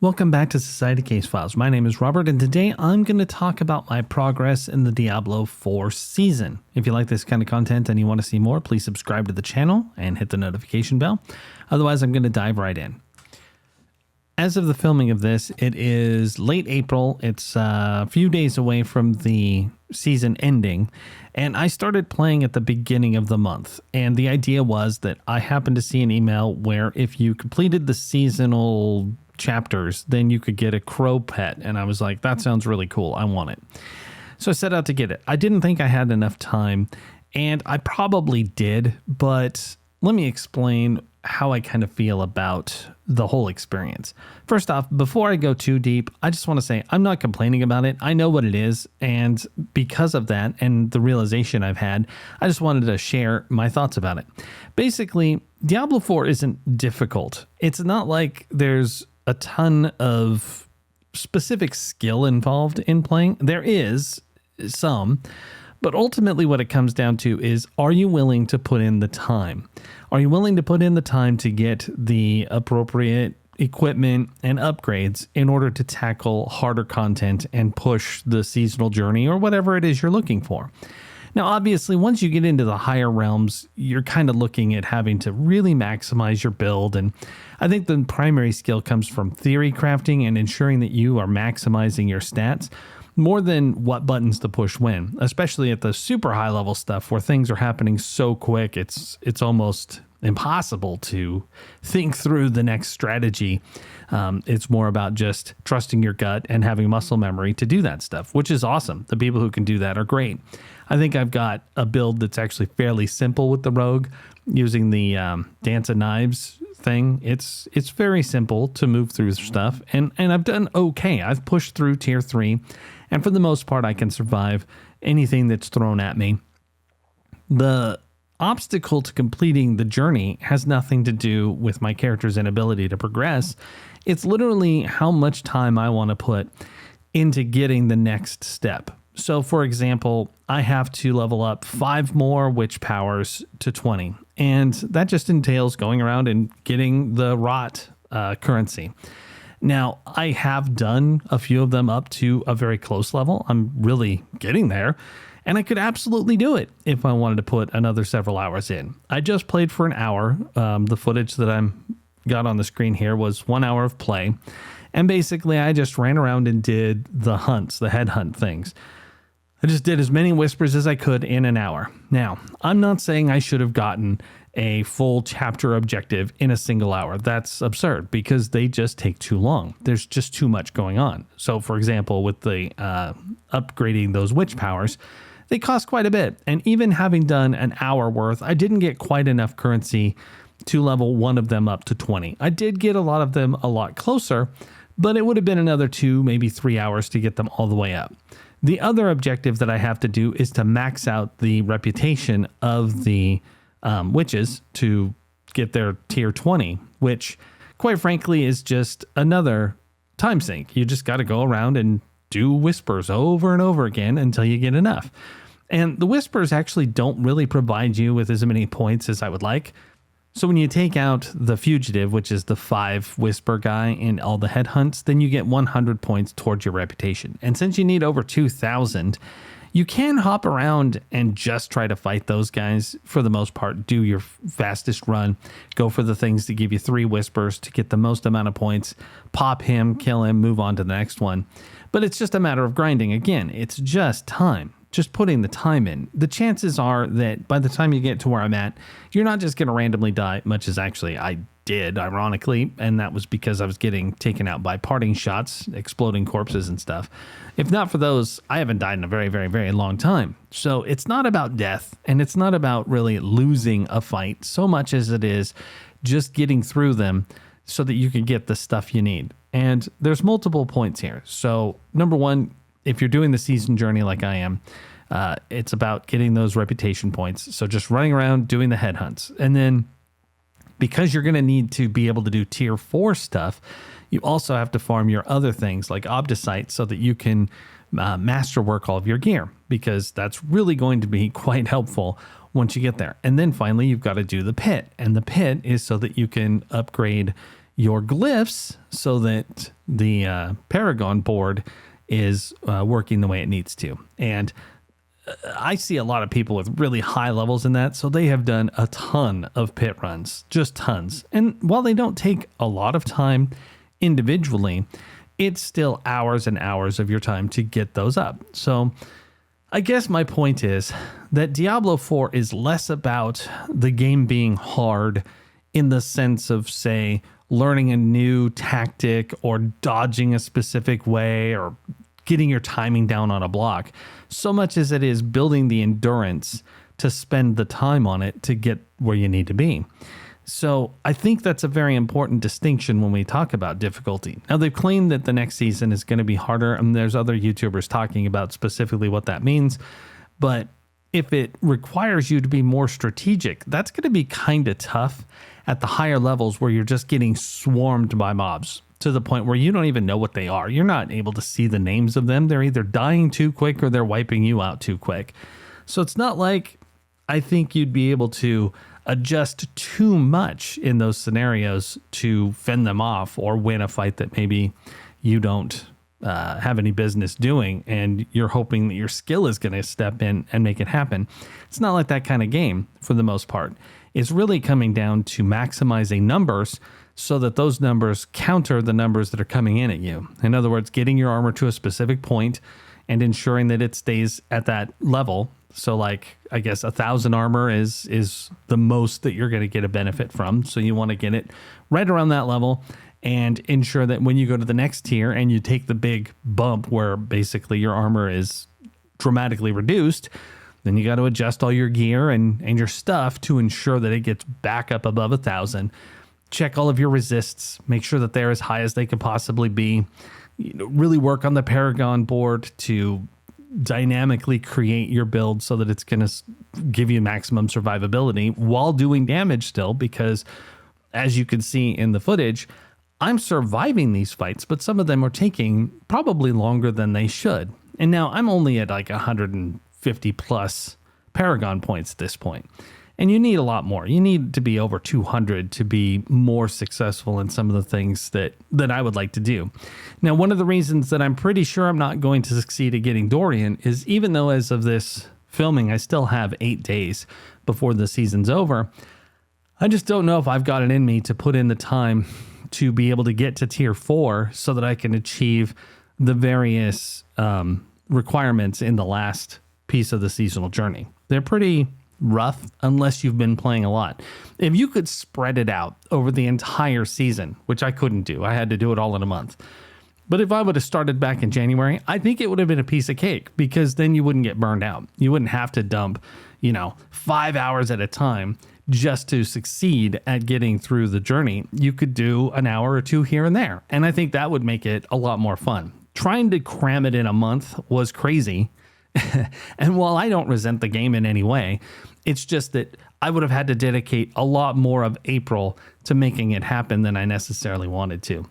Welcome back to Society Case Files. My name is Robert, and today I'm going to talk about my progress in the Diablo 4 season. If you like this kind of content and you want to see more, please subscribe to the channel and hit the notification bell. Otherwise, I'm going to dive right in. As of the filming of this, it is late April. It's a few days away from the season ending, and I started playing at the beginning of the month. And the idea was that I happened to see an email where if you completed the seasonal chapters, then you could get a crow pet. And I was like, that sounds really cool. I want it. So I set out to get it. I didn't think I had enough time, and I probably did, but let me explain how I kind of feel about the whole experience. First off, before I go too deep, I just want to say I'm not complaining about it. I know what it is, and because of that and the realization I've had, I just wanted to share my thoughts about it. Basically, Diablo 4 isn't difficult. It's not like there's a ton of specific skill involved in playing. There is some, but ultimately what it comes down to is, are you willing to put in the time? Are you willing to put in the time to get the appropriate equipment and upgrades in order to tackle harder content and push the seasonal journey or whatever it is you're looking for? Now, obviously, once you get into the higher realms, you're kind of looking at having to really maximize your build. And I think the primary skill comes from theory crafting and ensuring that you are maximizing your stats more than what buttons to push when, especially at the super high level stuff where things are happening so quick. It's almost impossible to think through the next strategy. It's more about just trusting your gut and having muscle memory to do that stuff, which is awesome. The people who can do that are great. I think I've got a build that's actually fairly simple with the rogue using the Dance of Knives thing. It's very simple to move through stuff, and I've done okay. I've pushed through tier 3, and for the most part, I can survive anything that's thrown at me. The obstacle to completing the journey has nothing to do with my character's inability to progress. It's literally how much time I want to put into getting the next step. So, for example, I have to level up 5 more witch powers to 20, and that just entails going around and getting the rot currency. Now, I have done a few of them up to a very close level. I'm really getting there, and I could absolutely do it if I wanted to put another several hours in. I just played for an hour. The footage that I'm got on the screen here was 1 hour of play, and basically I just ran around and did the hunts, the headhunt things. I just did as many whispers as I could in an hour. Now, I'm not saying I should have gotten a full chapter objective in a single hour. That's absurd because they just take too long. There's just too much going on. So, for example, with the upgrading those witch powers, they cost quite a bit. And even having done an hour worth, I didn't get quite enough currency to level one of them up to 20. I did get a lot of them a lot closer, but it would have been another 2, maybe 3 hours to get them all the way up. The other objective that I have to do is to max out the reputation of the witches to get their tier 20, which quite frankly is just another time sink. You just got to go around and do whispers over and over again until you get enough. And the whispers actually don't really provide you with as many points as I would like. So when you take out the fugitive, which is the 5 whisper guy in all the headhunts, then you get 100 points towards your reputation. And since you need over 2,000, you can hop around and just try to fight those guys for the most part. Do your fastest run, go for the things that give you 3 whispers to get the most amount of points, pop him, kill him, move on to the next one. But it's just a matter of grinding. Again, it's just time. Just putting the time in. The chances are that by the time you get to where I'm at, you're not just going to randomly die, much as actually I did, ironically, and that was because I was getting taken out by parting shots, exploding corpses and stuff. If not for those, I haven't died in a very, very, very long time. So it's not about death, and it's not about really losing a fight so much as it is just getting through them so that you can get the stuff you need. And there's multiple points here. So number one, if you're doing the season journey like I am, it's about getting those reputation points. So just running around doing the headhunts. And then because you're going to need to be able to do tier 4 stuff, you also have to farm your other things like Obdicite so that you can masterwork all of your gear, because that's really going to be quite helpful once you get there. And then finally, you've got to do the pit. And the pit is so that you can upgrade your glyphs so that the Paragon board is working the way it needs to. And I see a lot of people with really high levels in that, so they have done a ton of pit runs, just tons. And while they don't take a lot of time individually, it's still hours and hours of your time to get those up. So I guess my point is that Diablo 4 is less about the game being hard in the sense of, say, learning a new tactic or dodging a specific way or getting your timing down on a block, so much as it is building the endurance to spend the time on it to get where you need to be. So I think that's a very important distinction when we talk about difficulty. Now, they've claimed that the next season is going to be harder, and there's other YouTubers talking about specifically what that means. But if it requires you to be more strategic, that's going to be kind of tough at the higher levels where you're just getting swarmed by mobs to the point where you don't even know what they are. You're not able to see the names of them. They're either dying too quick or they're wiping you out too quick. So it's not like I think you'd be able to adjust too much in those scenarios to fend them off or win a fight that maybe you don't have any business doing, and you're hoping that your skill is going to step in and make it happen. It's not like that kind of game for the most part. It's really coming down to maximizing numbers so that those numbers counter the numbers that are coming in at you. In other words, getting your armor to a specific point and ensuring that it stays at that level. So like, I guess 1,000 armor is the most that you're going to get a benefit from. So you want to get it right around that level and ensure that when you go to the next tier and you take the big bump where basically your armor is dramatically reduced, then you got to adjust all your gear and your stuff to ensure that it gets back up above 1,000. Check all of your resists, make sure that they're as high as they could possibly be. You know, really work on the Paragon board to dynamically create your build so that it's going to give you maximum survivability while doing damage still, because as you can see in the footage, I'm surviving these fights, but some of them are taking probably longer than they should. And now I'm only at like 150 plus Paragon points at this point. And you need a lot more. You need to be over 200 to be more successful in some of the things that I would like to do. Now, one of the reasons that I'm pretty sure I'm not going to succeed at getting Dorian is, even though as of this filming, I still have 8 days before the season's over, I just don't know if I've got it in me to put in the time to be able to get to tier 4 so that I can achieve the various requirements in the last piece of the seasonal journey. They're pretty rough unless you've been playing a lot. If you could spread it out over the entire season, which I couldn't do, I had to do it all in a month. But if I would have started back in January, I think it would have been a piece of cake, because then you wouldn't get burned out. You wouldn't have to dump, 5 hours at a time just to succeed at getting through the journey. You could do an hour or two here and there. And I think that would make it a lot more fun. Trying to cram it in a month was crazy. And while I don't resent the game in any way, it's just that I would have had to dedicate a lot more of April to making it happen than I necessarily wanted to.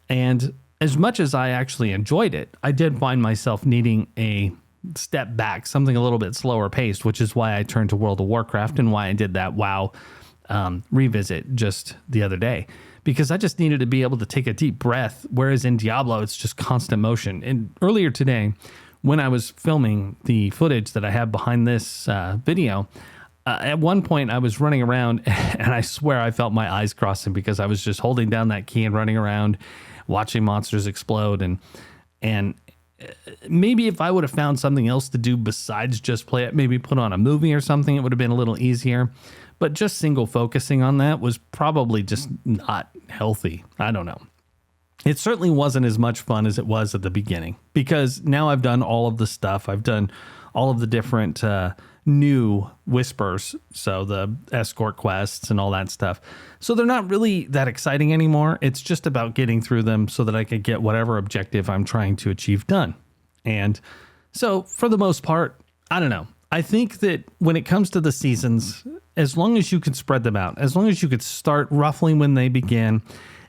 And as much as I actually enjoyed it, I did find myself needing a step back, something a little bit slower paced, which is why I turned to World of Warcraft and why I did that WoW revisit just the other day, because I just needed to be able to take a deep breath, whereas in Diablo, it's just constant motion. And earlier today, when I was filming the footage that I have behind this video, at one point I was running around and I swear I felt my eyes crossing, because I was just holding down that key and running around, watching monsters explode. And maybe if I would have found something else to do besides just play it, maybe put on a movie or something, it would have been a little easier. But just single focusing on that was probably just not healthy. I don't know. It certainly wasn't as much fun as it was at the beginning, because now I've done all of the stuff. I've done all of the different new whispers, so the escort quests and all that stuff. So they're not really that exciting anymore. It's just about getting through them so that I could get whatever objective I'm trying to achieve done. And so for the most part, I don't know. I think that when it comes to the seasons, as long as you could spread them out, as long as you could start roughly when they begin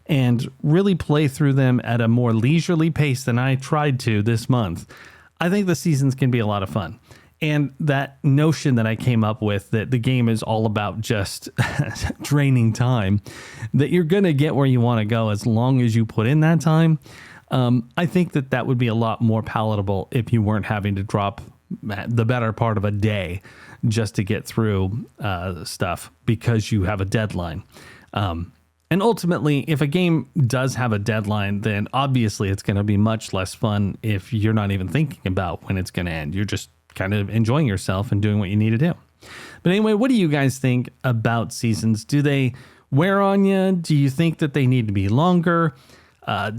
and really play through them at a more leisurely pace than I tried to this month, I think the seasons can be a lot of fun. And that notion that I came up with, that the game is all about just draining time, that you're going to get where you want to go as long as you put in that time. I think that would be a lot more palatable if you weren't having to drop the better part of a day just to get through stuff because you have a deadline. And ultimately, if a game does have a deadline, then obviously it's going to be much less fun if you're not even thinking about when it's going to end. You're just kind of enjoying yourself and doing what you need to do. But anyway, what do you guys think about seasons? Do they wear on you? Do you think that they need to be longer?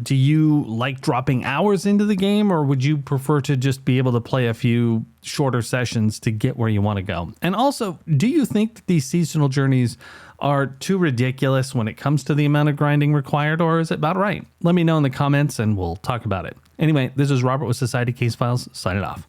Do you like dropping hours into the game, or would you prefer to just be able to play a few shorter sessions to get where you want to go? And also, do you think that these seasonal journeys are too ridiculous when it comes to the amount of grinding required, or is it about right? Let me know in the comments and we'll talk about it. Anyway, this is Robert with Society Case Files, signing off.